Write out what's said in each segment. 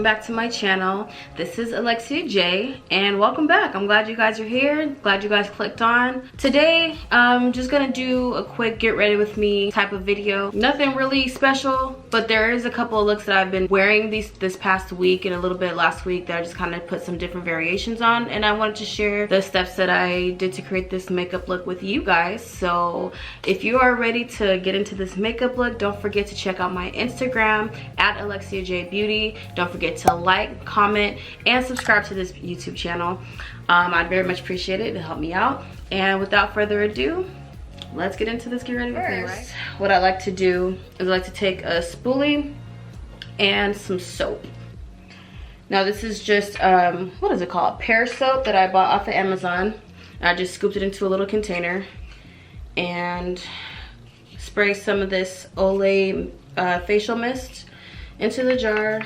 welcome back to my channel. This is Elexia J, and welcome back. I'm glad you guys are here. Glad you guys clicked on. Today, I'm just gonna do a quick get ready with me type of video. Nothing really special, but there is a couple of looks that I've been wearing this past week and a little bit last week that I just kind of put some different variations on, and I wanted to share the steps that I did to create this makeup look with you guys. So if you are ready to get into this makeup look, don't forget to check out my Instagram at Elexia J Beauty. Don't forget to like, comment, and subscribe to this YouTube channel. I'd very much appreciate it. It'll help me out. And without further ado, let's get into this get ready with me. Right? What I like to do is I like to take a spoolie and some soap. Now this is just what is it called? Pears Soap that I bought off of Amazon. I just scooped it into a little container and spray some of this Olay facial mist into the jar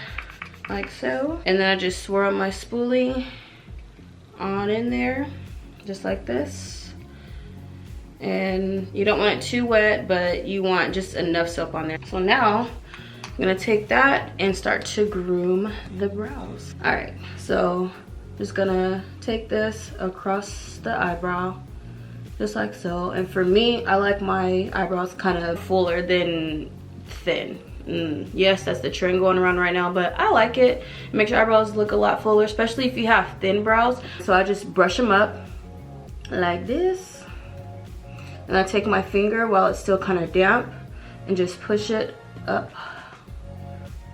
like so, and then I just swirl my spoolie on in there just like this. And you don't want it too wet, but you want just enough soap on there. So now I'm gonna take that and start to groom the brows. All right, so just gonna take this across the eyebrow just like so. And for me, I like my eyebrows kind of fuller than thin. Yes, that's the trend going around right now, but I like it. It makes your eyebrows look a lot fuller, especially if you have thin brows. So I just brush them up like this, and I take my finger while it's still kind of damp and just push it up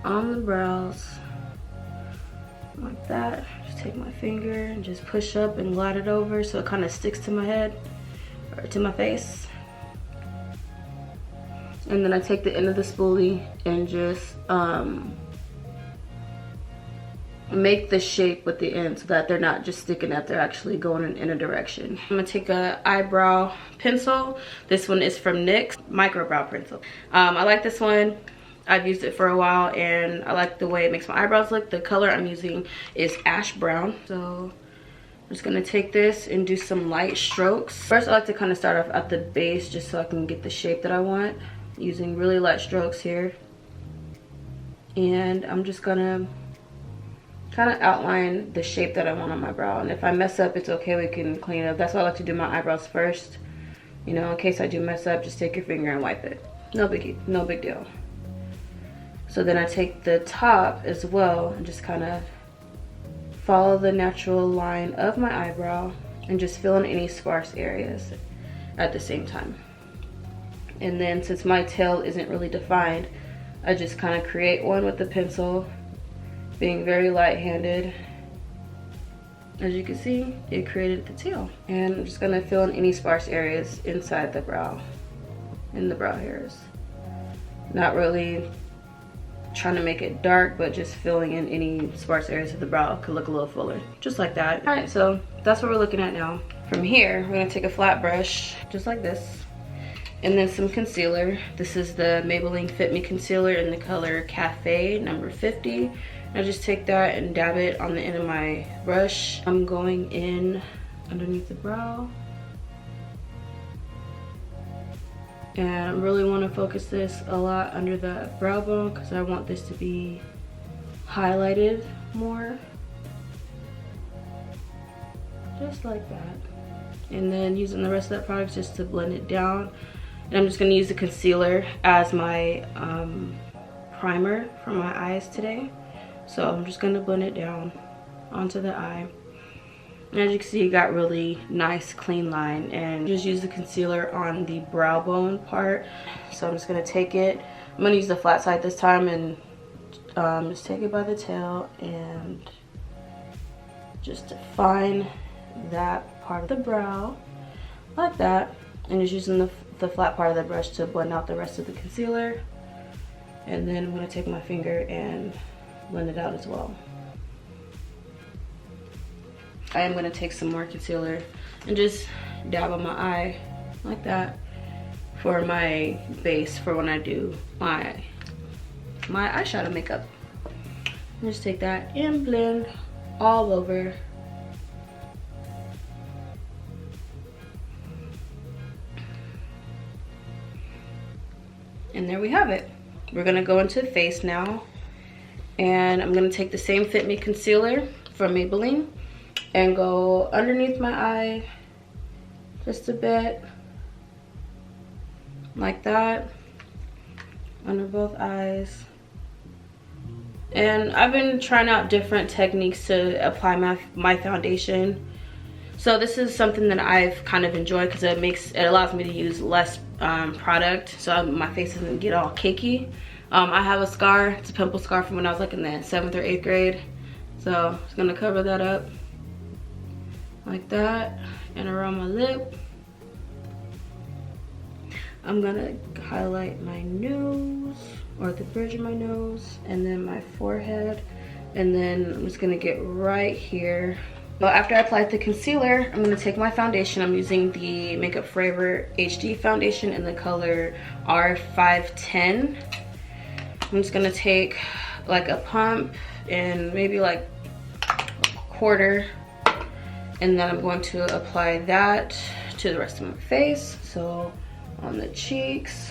on the brows like that. Just take my finger and just push up and glide it over so it kind of sticks to my head or to my face. And then I take the end of the spoolie and just make the shape with the end so that they're not just sticking out, they're actually going in a direction. I'm gonna take a eyebrow pencil. This one is from NYX, micro brow pencil. I like this one. I've used it for a while and I like the way it makes my eyebrows look. The color I'm using is ash brown. So I'm just gonna take this and do some light strokes. First, I like to kind of start off at the base just so I can get the shape that I want, using really light strokes here. And I'm just gonna kind of outline the shape that I want on my brow. And if I mess up, it's okay, we can clean it up. That's why I like to do my eyebrows first. You know, in case I do mess up, just take your finger and wipe it. No big deal. So then I take the top as well and just kind of follow the natural line of my eyebrow and just fill in any sparse areas at the same time. And then since my tail isn't really defined, I just kind of create one with the pencil, being very light-handed. As you can see, it created the tail. And I'm just gonna fill in any sparse areas inside the brow, in the brow hairs. Not really trying to make it dark, but just filling in any sparse areas of the brow could look a little fuller, just like that. All right, so that's what we're looking at now. From here, we're gonna take a flat brush, just like this, and then some concealer. This is the Maybelline Fit Me Concealer in the color Cafe number 50. I just take that and dab it on the end of my brush. I'm going in underneath the brow. And I really want to focus this a lot under the brow bone because I want this to be highlighted more. Just like that. And then using the rest of that product just to blend it down. And I'm just going to use the concealer as my primer for my eyes today. So I'm just going to blend it down onto the eye. And as you can see, it got really nice clean line, and just use the concealer on the brow bone part. So I'm just going to take it, I'm going to use the flat side this time, and just take it by the tail and just define that part of the brow like that. And just using the flat part of the brush to blend out the rest of the concealer. And then I'm going to take my finger and blend it out as well. I am going to take some more concealer and just dab on my eye like that for my base for when I do my eyeshadow makeup. And just take that and blend all over. And there we have it. We're gonna go into the face now. And I'm gonna take the same Fit Me Concealer from Maybelline and go underneath my eye just a bit, like that, under both eyes. And I've been trying out different techniques to apply my foundation. So this is something that I've kind of enjoyed because it allows me to use less product, so my face doesn't get all cakey. I have a scar. It's a pimple scar from when I was like in the 7th or 8th grade. So I'm just gonna cover that up like that, and around my lip. I'm gonna highlight my nose, or the bridge of my nose, and then my forehead, and then I'm just gonna get right here. But after I apply the concealer, I'm gonna take my foundation. I'm using the Makeup Forever HD foundation in the color R510. I'm just gonna take like a pump and maybe like a quarter, and then I'm going to apply that to the rest of my face. So on the cheeks,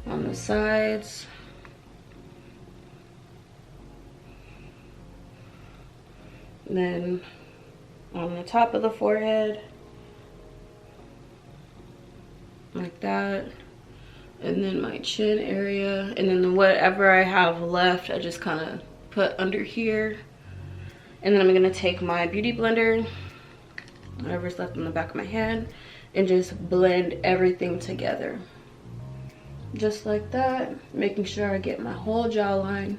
on the sides, and then on the top of the forehead, like that, and then my chin area, and then whatever I have left I just kind of put under here. And then I'm gonna take my beauty blender, whatever's left on the back of my hand, and just blend everything together just like that, making sure I get my whole jawline,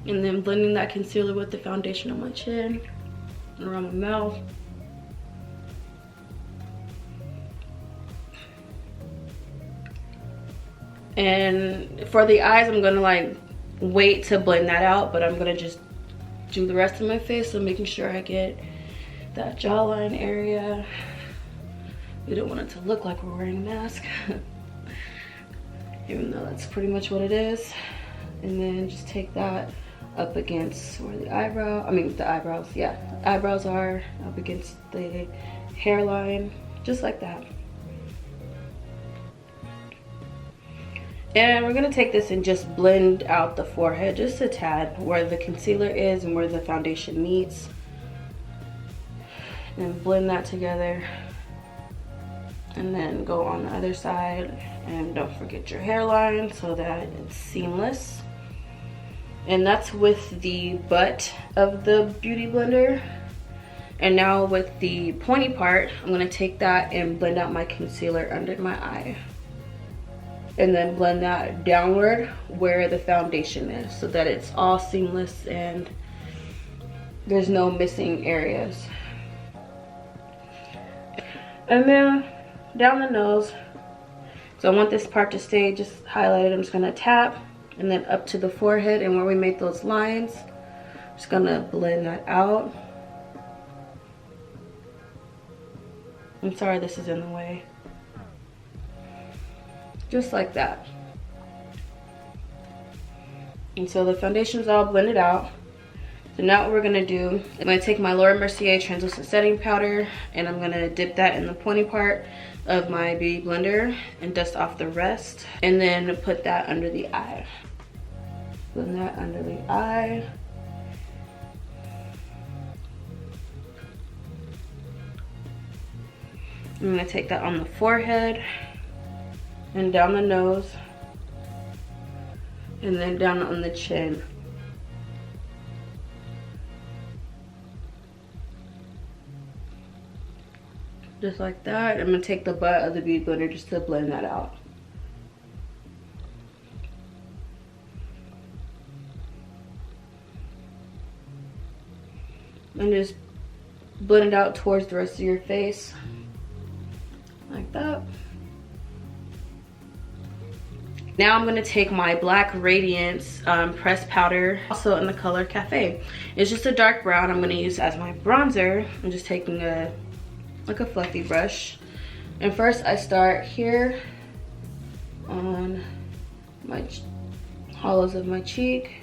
and then blending that concealer with the foundation on my chin and around my mouth. And for the eyes, I'm gonna like wait to blend that out, but I'm gonna just do the rest of my face. So making sure I get that jawline area. We don't want it to look like we're wearing a mask, even though that's pretty much what it is. And then just take that up against where the eyebrows are, up against the hairline, just like that. And we're gonna take this and just blend out the forehead just a tad, where the concealer is and where the foundation meets. And blend that together. And then go on the other side, and don't forget your hairline so that it's seamless. And that's with the butt of the beauty blender. And now with the pointy part, I'm gonna take that and blend out my concealer under my eye. And then blend that downward where the foundation is, so that it's all seamless and there's no missing areas. And then down the nose, so I want this part to stay just highlighted. I'm just gonna tap, and then up to the forehead and where we made those lines, just gonna blend that out. I'm sorry this is in the way. Just like that. And so the foundation's all blended out. So now what we're gonna do, I'm gonna take my Laura Mercier translucent setting powder, and I'm gonna dip that in the pointy part of my beauty blender and dust off the rest, and then put that under the eye. Blend that under the eye. I'm gonna take that on the forehead and down the nose, and then down on the chin. Just like that. I'm gonna take the butt of the beauty blender just to blend that out. And just blend it out towards the rest of your face, like that. Now I'm gonna take my Black Radiance pressed powder, also in the color Cafe. It's just a dark brown. I'm gonna use as my bronzer. I'm just taking a fluffy brush, and first I start here on my hollows of my cheek,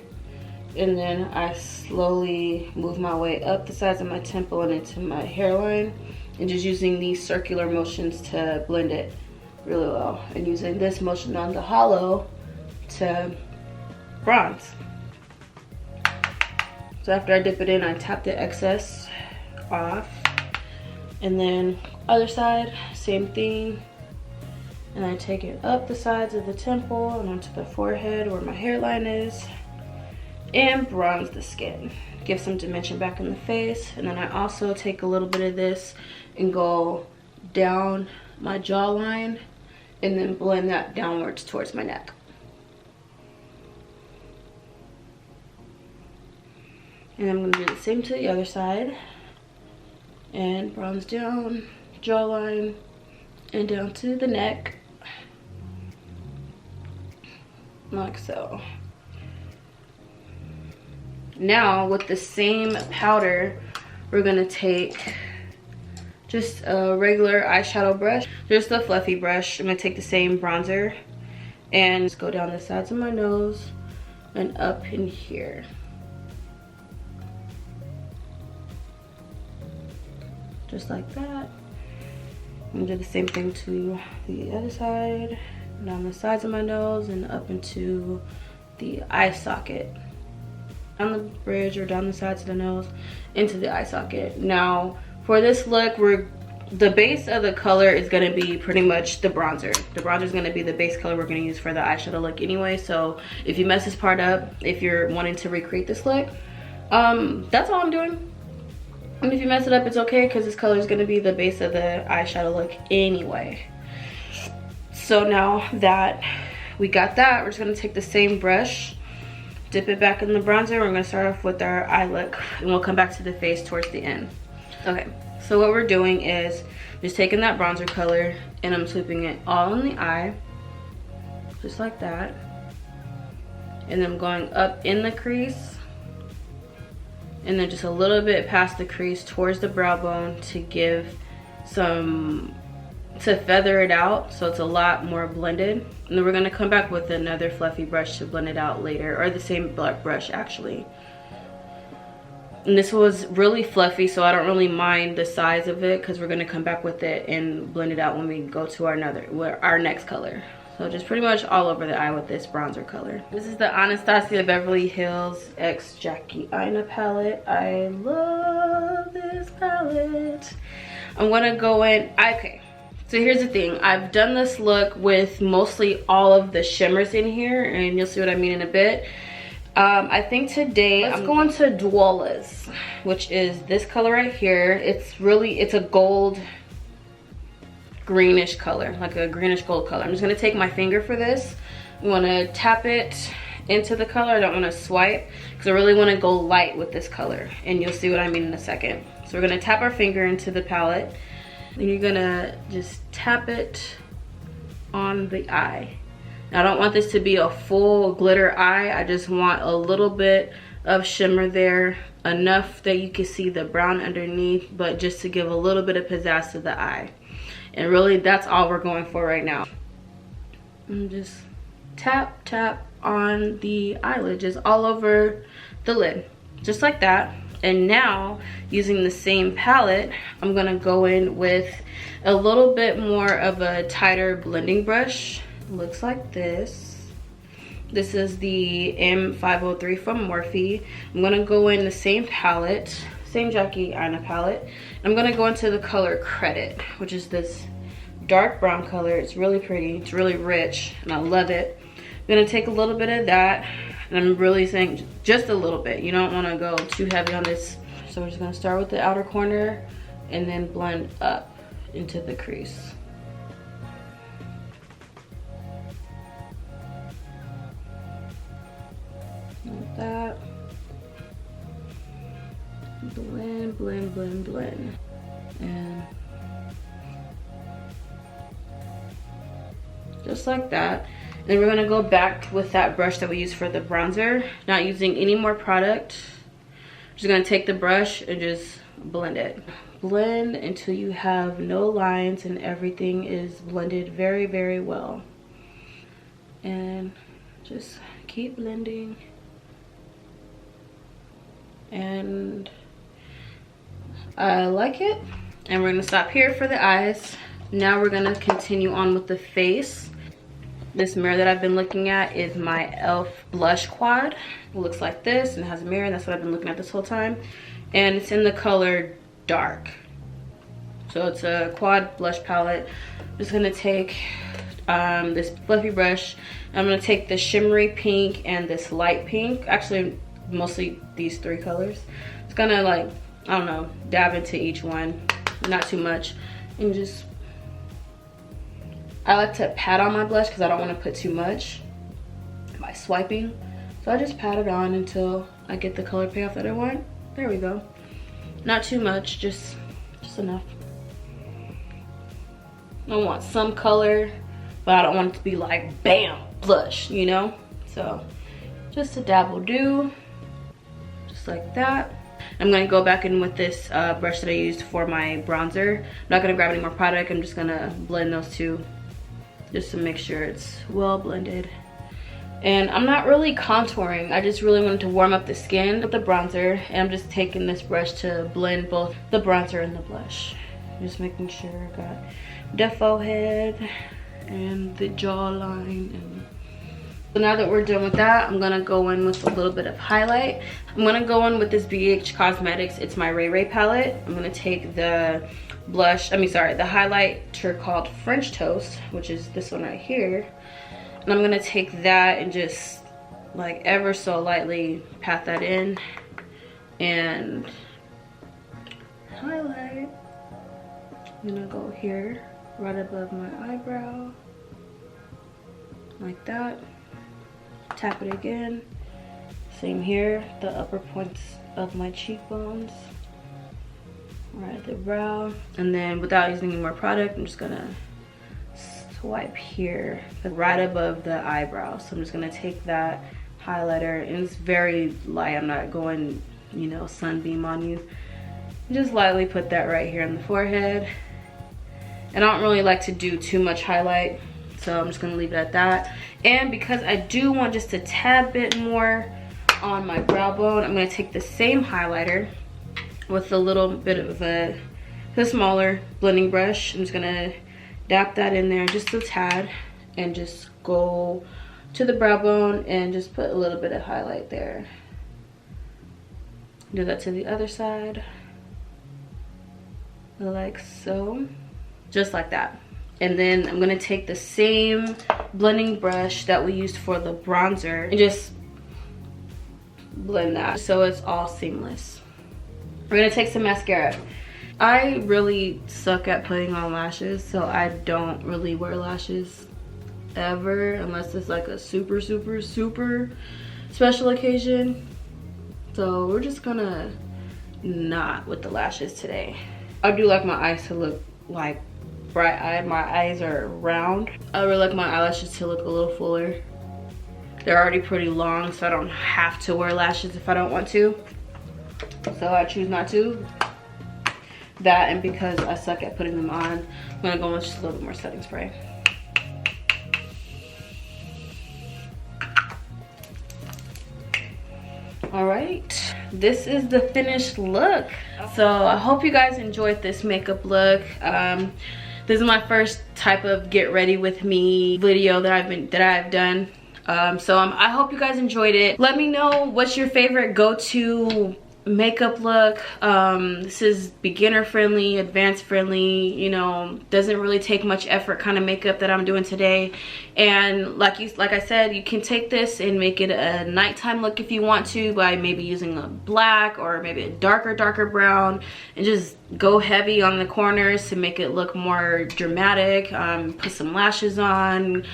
and then I slowly move my way up the sides of my temple and into my hairline, and just using these circular motions to blend it really well, and using this motion on the hollow to bronze. So after I dip it in, I tap the excess off. And then other side, same thing. And I take it up the sides of the temple and onto the forehead where my hairline is, and bronze the skin. Give some dimension back in the face. And then I also take a little bit of this and go down my jawline and then blend that downwards towards my neck. And I'm gonna do the same to the other side. And bronze down, jawline, and down to the neck. Like so. Now with the same powder, we're gonna take just a regular eyeshadow brush, just a fluffy brush. I'm gonna take the same bronzer and just go down the sides of my nose and up in here. Just like that. I'm gonna do the same thing to the other side, down the sides of my nose and up into the eye socket. Down the bridge or down the sides of the nose into the eye socket. Now for this look, the base of the color is gonna be pretty much the bronzer. The bronzer is gonna be the base color we're gonna use for the eyeshadow look anyway. So if you mess this part up, if you're wanting to recreate this look, that's all I'm doing. And if you mess it up, it's okay, because this color is going to be the base of the eyeshadow look anyway. So now that we got that, we're just going to take the same brush, dip it back in the bronzer. We're going to start off with our eye look, and we'll come back to the face towards the end. Okay, so what we're doing is just taking that bronzer color and I'm swooping it all in the eye, just like that. And then I'm going up in the crease, and then just a little bit past the crease towards the brow bone to give to feather it out so it's a lot more blended. And then we're gonna come back with another fluffy brush to blend it out later, or the same black brush actually. And this was really fluffy, so I don't really mind the size of it, because we're gonna come back with it and blend it out when we go to our next color. So just pretty much all over the eye with this bronzer color. This is the Anastasia Beverly Hills X Jackie Aina palette. I love this palette. I'm gonna go in, okay. So here's the thing, I've done this look with mostly all of the shimmers in here, and you'll see what I mean in a bit. I think today I'm going to Dwala's, which is this color right here. It's a gold greenish color, like a greenish gold color. I'm just gonna take my finger for this. I'm gonna tap it into the color. I don't wanna swipe, because I really wanna go light with this color, and you'll see what I mean in a second. So we're gonna tap our finger into the palette, and you're gonna just tap it on the eye. Now I don't want this to be a full glitter eye. I just want a little bit of shimmer there, enough that you can see the brown underneath, but just to give a little bit of pizzazz to the eye. And really, that's all we're going for right now. And just tap, tap on the eyelid, just all over the lid, just like that. And now, using the same palette, I'm gonna go in with a little bit more of a tighter blending brush. Looks like this. This is the M503 from Morphe. I'm gonna go in the same palette, same Jackie Aina palette. I'm gonna go into the color Credit, which is this dark brown color. It's really pretty, it's really rich, and I love it. I'm gonna take a little bit of that, and I'm really saying just a little bit. You don't wanna go too heavy on this. So we're just gonna start with the outer corner and then blend up into the crease. Like that. Blend, blend, blend, blend. And just like that. Then we're gonna go back with that brush that we used for the bronzer, not using any more product. Just gonna take the brush and just blend it. Blend until you have no lines and everything is blended very, very well. And just keep blending. And I like it. And we're gonna stop here for the eyes. Now we're gonna continue on with the face. This mirror that I've been looking at is my e.l.f. blush quad. It looks like this and it has a mirror, and that's what I've been looking at this whole time. And it's in the color dark. So it's a quad blush palette. I'm just gonna take this fluffy brush. I'm gonna take the shimmery pink and this light pink. Actually, mostly these three colors. It's gonna, like, I don't know, dab into each one, not too much, and just, I like to pat on my blush because I don't want to put too much by swiping. So I just pat it on until I get the color payoff that I want. There we go. Not too much, just enough. I want some color, but I don't want it to be like bam, blush, you know? So just a dab will do, just like that. I'm gonna go back in with this brush that I used for my bronzer. I'm not gonna grab any more product. I'm just gonna blend those two just to make sure it's well blended. And I'm not really contouring. I just really wanted to warm up the skin with the bronzer. And I'm just taking this brush to blend both the bronzer and the blush. Just making sure I got the forehead and the jawline. And so now that we're done with that, I'm gonna go in with a little bit of highlight. I'm gonna go in with this BH Cosmetics It's My Ray Ray palette. I'm gonna take the blush, the highlighter called French Toast, which is this one right here. And I'm gonna take that and just like ever so lightly pat that in and highlight. I'm gonna go here, right above my eyebrow, like that. Tap it again. Same here, the upper points of my cheekbones, right at the brow. And then without using any more product, I'm just gonna swipe here, right above the eyebrow. So I'm just gonna take that highlighter, and it's very light. I'm not going, you know, sunbeam on you. Just lightly put that right here on the forehead. And I don't really like to do too much highlight, so I'm just gonna leave it at that. And because I do want just a tad bit more on my brow bone, I'm gonna take the same highlighter with a little bit of the smaller blending brush. I'm just gonna dap that in there just a tad and just go to the brow bone and just put a little bit of highlight there. Do that to the other side, like so, just like that. And then I'm gonna take the same blending brush that we used for the bronzer and just blend that so it's all seamless. We're gonna take some mascara. I really suck at putting on lashes, so I don't really wear lashes ever unless it's like a super special occasion. So we're just gonna not with the lashes today. I do like my eyes to look like bright-eyed. My eyes are round. I really like my eyelashes to look a little fuller. They're already pretty long, so I don't have to wear lashes if I don't want to. So I choose not to. That, and because I suck at putting them on, I'm gonna go with just a little bit more setting spray. All right, this is the finished look. So I hope you guys enjoyed this makeup look. This is my first type of get ready with me video that I've done. So I hope you guys enjoyed it. Let me know what's your favorite go-to makeup look. This is beginner friendly, advanced friendly, you know, doesn't really take much effort kind of makeup that I'm doing today. And like I said, you can take this and make it a nighttime look if you want to, by maybe using a black or maybe a darker brown, and just go heavy on the corners to make it look more dramatic. Put some lashes on,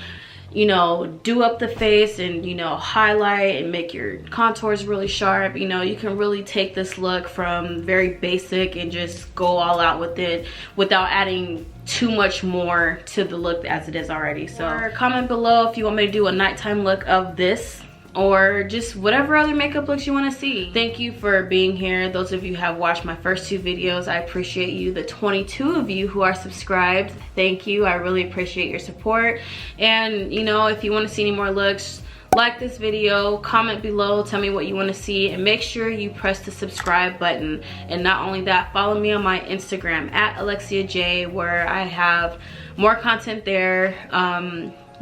you know, do up the face and, you know, highlight and make your contours really sharp. You know, you can really take this look from very basic and just go all out with it without adding too much more to the look as it is already. So comment below if you want me to do a nighttime look of this, or just whatever other makeup looks you want to see. Thank you for being here. Those of you who have watched my first 2 videos, I appreciate you. The 22 of you who are subscribed, thank you. I really appreciate your support. And you know, if you want to see any more looks, like this video, comment below, tell me what you want to see, and make sure you press the subscribe button. And not only that, follow me on my Instagram at Elexia J, where I have more content there.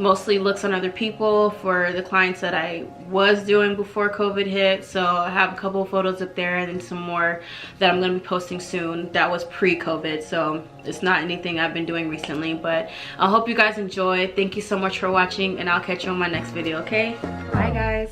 mostly looks on other people for the clients that I was doing before COVID hit. So I have a couple of photos up there, and then some more that I'm going to be posting soon. That was pre-COVID, so it's not anything I've been doing recently. But I hope you guys enjoy. Thank you so much for watching, and I'll catch you on my next video, okay? Bye guys.